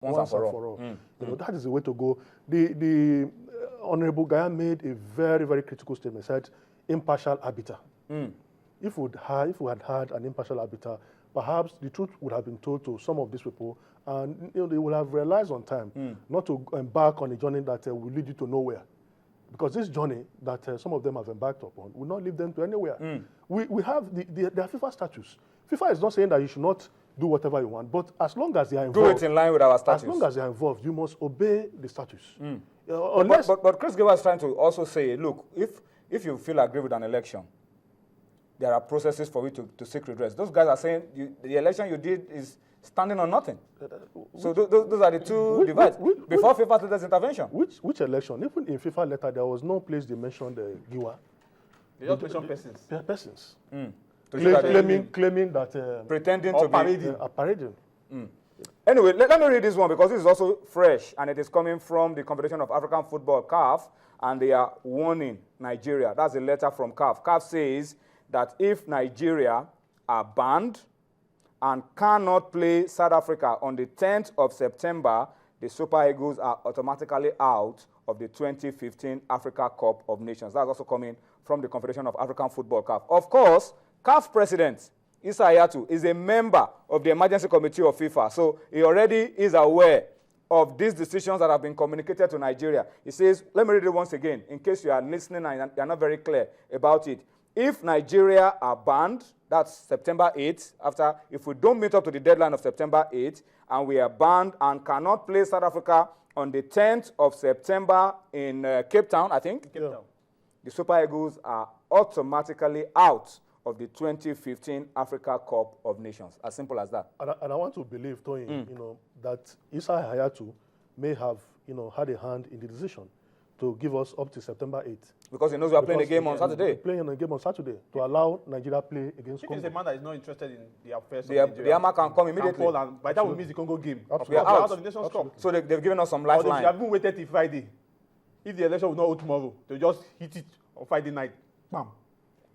once and for all. You know, that is the way to go. The Honorable Gaya made a very, very critical statement. Said impartial arbiter. If we had had an impartial arbiter, perhaps the truth would have been told to some of these people, and you know, they would have realized on time not to embark on a journey that will lead you to nowhere. Because this journey that some of them have embarked upon will not lead them to anywhere. We have their FIFA statutes. FIFA is not saying that you should not do whatever you want, but as long as they are involved, do it in line with our statutes. As long as they are involved, you must obey the statutes. But Chris Giwa is trying to also say, look, if you feel aggrieved with an election, there are processes for you to seek redress. Those guys are saying the election you did is standing on nothing. So those are the two divides. Before FIFA letters intervention. Which election? Even in FIFA letter, there was no place they mentioned Giwa. They just mentioned persons. They are persons. Claiming that... pretending to be... parading. Anyway, let me read this one because this is also fresh and it is coming from the Confederation of African Football, CAF, and they are warning Nigeria. That's a letter from CAF. CAF says that if Nigeria are banned and cannot play South Africa on the 10th of September, the Super Eagles are automatically out of the 2015 Africa Cup of Nations. That's also coming from the Confederation of African Football, CAF. Of course, CAF president Issa Hayatou is a member of the Emergency Committee of FIFA, so he already is aware of these decisions that have been communicated to Nigeria. He says, let me read it once again, in case you are listening and you are not very clear about it. If Nigeria are banned, that's September 8th, if we don't meet up to the deadline of September 8th, and we are banned and cannot play South Africa on the 10th of September in Cape Town, I think, Cape Town, the Super Eagles are automatically out of the 2015 Africa Cup of Nations. As simple as that. And I want to believe, Tony, you know, that Issa Hayatou may have, you know, had a hand in the decision to give us up to September 8th. Because he knows we are playing a game on Saturday. Playing a game on Saturday to allow Nigeria play against Congo. He's a man that is not interested in the affairs of Nigeria. The Hammer can come immediately. And by that we miss the Congo game. We are out of the Nations Cup. So they've given us some lifeline. Or they have even waited till Friday. If the election will not hold tomorrow, they'll just hit it on Friday night. Bam.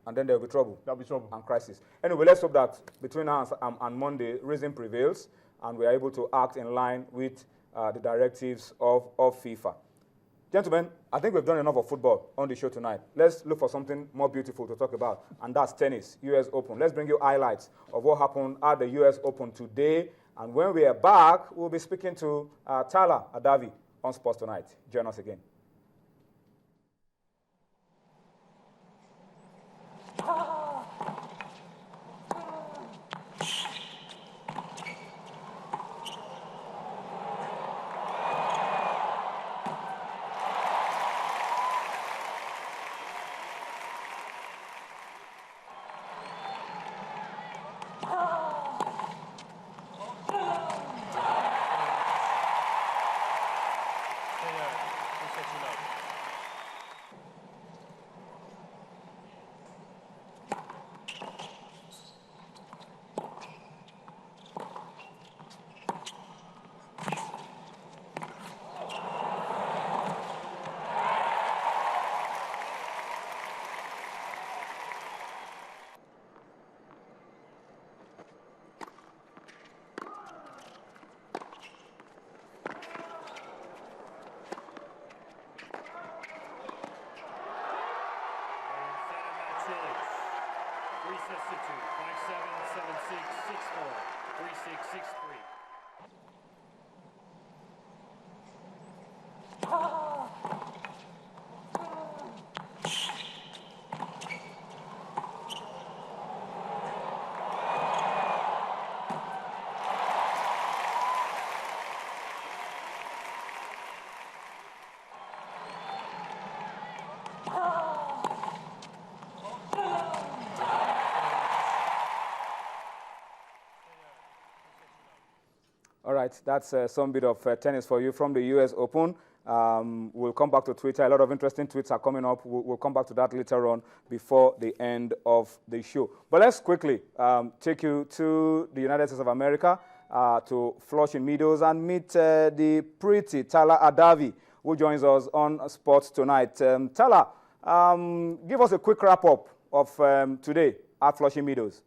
And then there will be trouble. There will be trouble. And crisis. Anyway, let's hope that between now and Monday, reason prevails, and we are able to act in line with the directives of FIFA. Gentlemen, I think we've done enough of football on the show tonight. Let's look for something more beautiful to talk about, and that's tennis, US Open. Let's bring you highlights of what happened at the US Open today. And when we are back, we'll be speaking to Tala Hadavi on Sports Tonight. Join us again. All right, that's some bit of tennis for you from the US Open. We'll come back to Twitter. A lot of interesting tweets are coming up. We'll come back to that later on before the end of the show. But let's quickly take you to the United States of America, to Flushing Meadows, and meet the pretty Tala Hadavi, who joins us on Sports Tonight. Tala, give us a quick wrap-up of today at Flushing Meadows.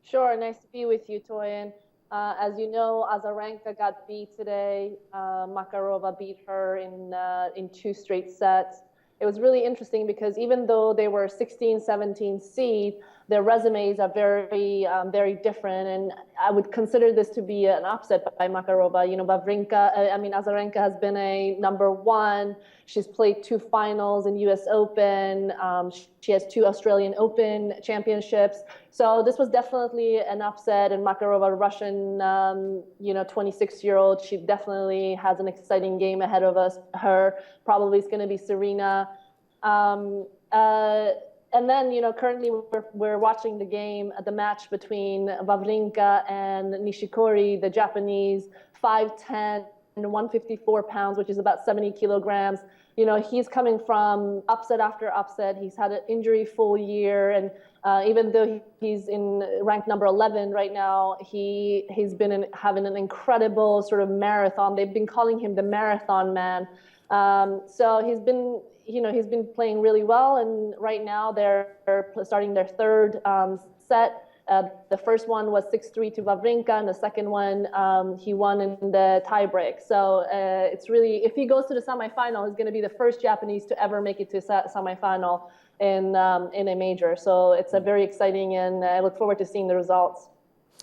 Sure, nice to be with you, Toyin. As you know, Azarenka got beat today. Makarova beat her in 2 straight sets. It was really interesting because even though they were 16, 17 seed, their resumes are very different. And I would consider this to be an upset by Makarova. You know, Azarenka has been a #1. She's played 2 finals in U.S. Open. She has 2 Australian Open championships. So this was definitely an upset. And Makarova, Russian, 26-year-old, she definitely has an exciting game ahead of her. Probably is going to be Serena. And then, currently we're watching the match between Wawrinka and Nishikori, the Japanese, 5'10", 154 pounds, which is about 70 kilograms. He's coming from upset after upset. He's had an injury-full year, and even though he's in ranked number 11 right now, he's been having an incredible sort of marathon. They've been calling him the marathon man. So he's been playing really well, and right now they're starting their 3rd set. The first one was 6-3 to Wawrinka, and the second one he won in the tiebreak. So it's really, if he goes to the semifinal, he's going to be the first Japanese to ever make it to semifinal in a major. So it's a very exciting, and I look forward to seeing the results.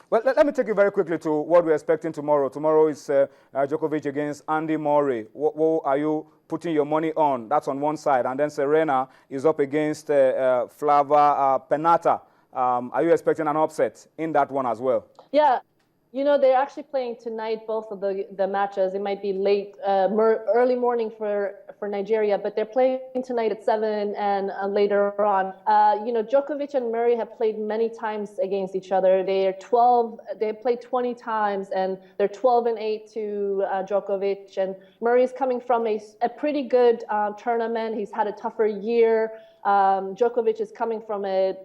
Well, let me take you very quickly to what we're expecting tomorrow. Tomorrow is Djokovic against Andy Murray. What are you putting your money on? That's on one side. And then Serena is up against Flava Pennata. Are you expecting an upset in that one as well? Yeah. They're actually playing tonight, both of the matches. It might be late, early morning for Nigeria, but they're playing tonight at 7 and later on. Djokovic and Murray have played many times against each other. They played 20 times, and they're 12-8 to Djokovic. And Murray's coming from a pretty good tournament. He's had a tougher year. Djokovic is coming from a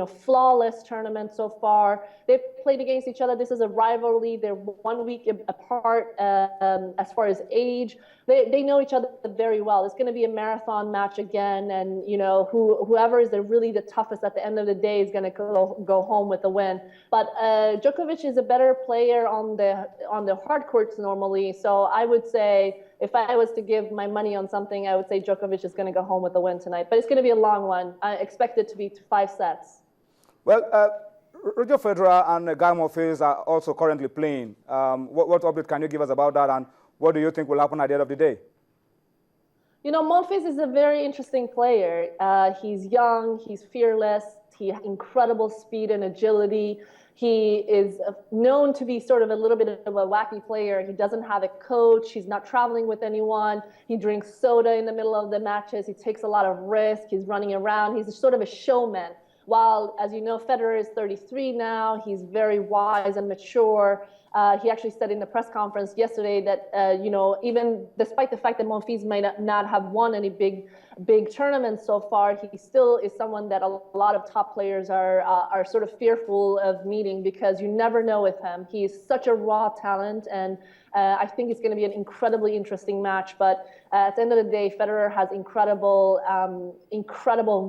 flawless tournament so far. They've played against each other. This is a rivalry. They're 1 week apart as far as age. They know each other very well. It's going to be a marathon match again, and whoever is really the toughest at the end of the day is going to go home with the win. But Djokovic is a better player on the hard courts normally. So I would say, if I was to give my money on something, I would say Djokovic is going to go home with the win tonight. But it's going to be a long one. I expect it to be 5 sets. Well, Roger Federer and Guy Monfils are also currently playing. What update can you give us about that, and what do you think will happen at the end of the day? Monfils is a very interesting player. He's young, he's fearless, he has incredible speed and agility. He is known to be sort of a little bit of a wacky player. He doesn't have a coach. He's not traveling with anyone. He drinks soda in the middle of the matches. He takes a lot of risk. He's running around. He's sort of a showman. While, as you know, Federer is 33 now. He's very wise and mature. He actually said in the press conference yesterday that, even despite the fact that Monfils may not have won any big tournaments so far, he still is someone that a lot of top players are sort of fearful of meeting, because you never know with him. He is such a raw talent, and I think it's going to be an incredibly interesting match. But at the end of the day, Federer has incredible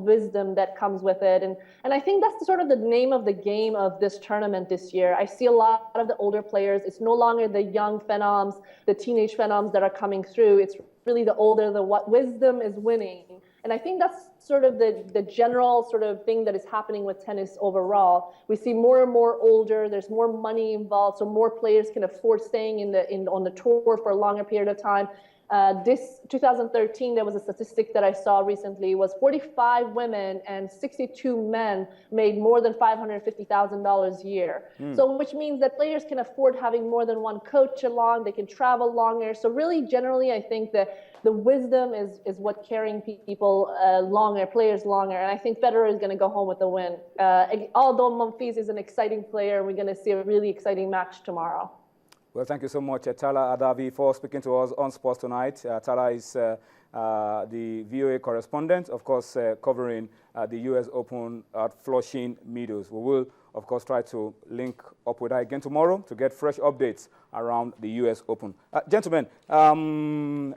wisdom that comes with it. And I think that's sort of the name of the game of this tournament this year. I see a lot of the older players. It's no longer the young phenoms, the teenage phenoms that are coming through. It's really the older, wisdom is winning. And I think that's sort of the general sort of thing that is happening with tennis overall. We see more and more older, there's more money involved, so more players can afford staying on the tour for a longer period of time. This 2013, there was a statistic that I saw recently, was 45 women and 62 men made more than $550,000 a year. So which means that players can afford having more than one coach along, they can travel longer. So really, generally, I think that the wisdom is what carrying people longer, players longer. And I think Federer is going to go home with the win. Although Monfils is an exciting player, we're going to see a really exciting match tomorrow. Well, thank you so much, Tala Hadavi, for speaking to us on Sports Tonight. Tala is the VOA correspondent, of course, covering the U.S. Open at Flushing Meadows. We will, of course, try to link up with her again tomorrow to get fresh updates around the U.S. Open. Gentlemen,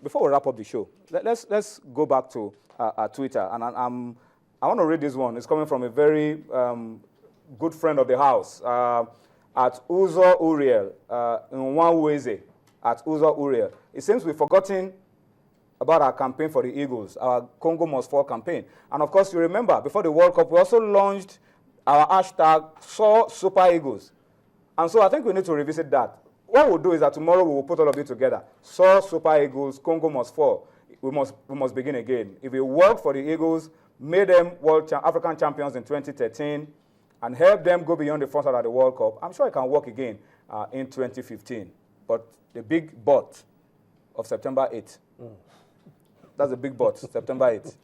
before we wrap up the show, let's go back to Twitter. And I want to read this one. It's coming from a very good friend of the house. at Uzo Uriel, in Nwanweze, at Uzo Uriel. It seems we've forgotten about our campaign for the Eagles, our Congo Must Fall campaign. And of course, you remember, before the World Cup, we also launched our hashtag Soar Super Eagles. And so I think we need to revisit that. What we'll do is that tomorrow we will put all of it together. Soar Super Eagles, Congo Must Fall. We must begin again. If we work for the Eagles, made them African champions in 2013, and help them go beyond the front side of the World Cup, I'm sure it can work again in 2015. But the big but of September 8th. That's a big but, September 8th.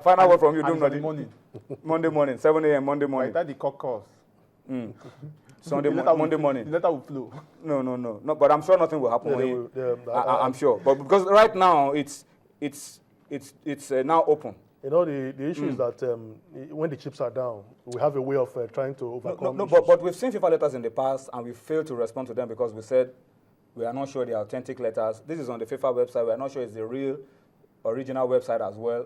Final word from you, Monday morning, 7 a.m. Monday morning. Right, the caucus. Monday morning. The letter will flow. No, but I'm sure nothing will happen. I'm sure. But because right now it's now open. You know, the issue is that when the chips are down, we have a way of trying to overcome but we've seen FIFA letters in the past, and we failed to respond to them because we said we are not sure they are authentic letters. This is on the FIFA website. We are not sure it's the real, original website as well.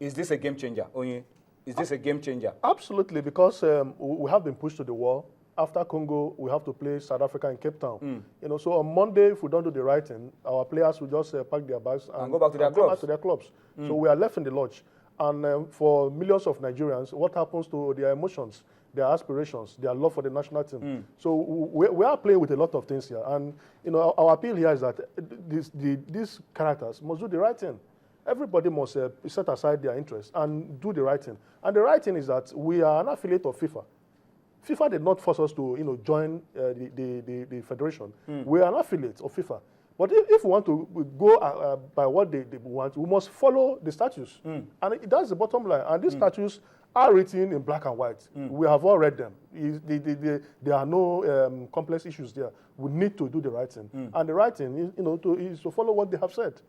Is this a game changer, Onye? Is this a game changer? Absolutely, because we have been pushed to the wall. After Congo, we have to play South Africa in Cape Town. You know, so on Monday, if we don't do the right thing, our players will just pack their bags and go back to their clubs. So we are left in the lodge. And for millions of Nigerians, what happens to their emotions, their aspirations, their love for the national team? So we are playing with a lot of things here. And you know, our appeal here is that these characters must do the right thing. Everybody must set aside their interests and do the right thing. And the right thing is that we are an affiliate of FIFA. FIFA did not force us to, join the federation. We are an affiliate of FIFA. But if we want to go by what they want, we must follow the statutes. And that's the bottom line. And these statutes are written in black and white. We have all read them. There are no complex issues there. We need to do the right thing. And the right thing is to follow what they have said.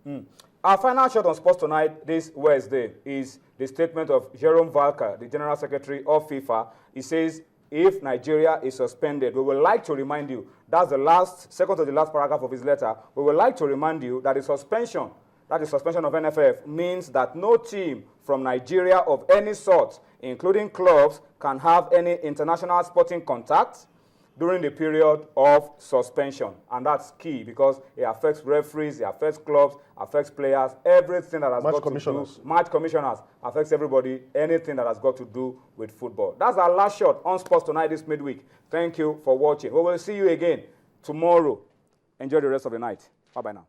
Our final shot on Sports Tonight this Wednesday is the statement of Jerome Valcke, the General Secretary of FIFA. He says, if Nigeria is suspended, we would like to remind you, that's the second to the last paragraph of his letter, we would like to remind you that the suspension of NFF means that no team from Nigeria of any sort, including clubs, can have any international sporting contact during the period of suspension. And that's key because it affects referees, it affects clubs, affects players, everything that has got to do, match commissioners, affects everybody, anything that has got to do with football. That's our last shot on Sports Tonight this midweek. Thank you for watching. We will see you again tomorrow. Enjoy the rest of the night. Bye-bye now.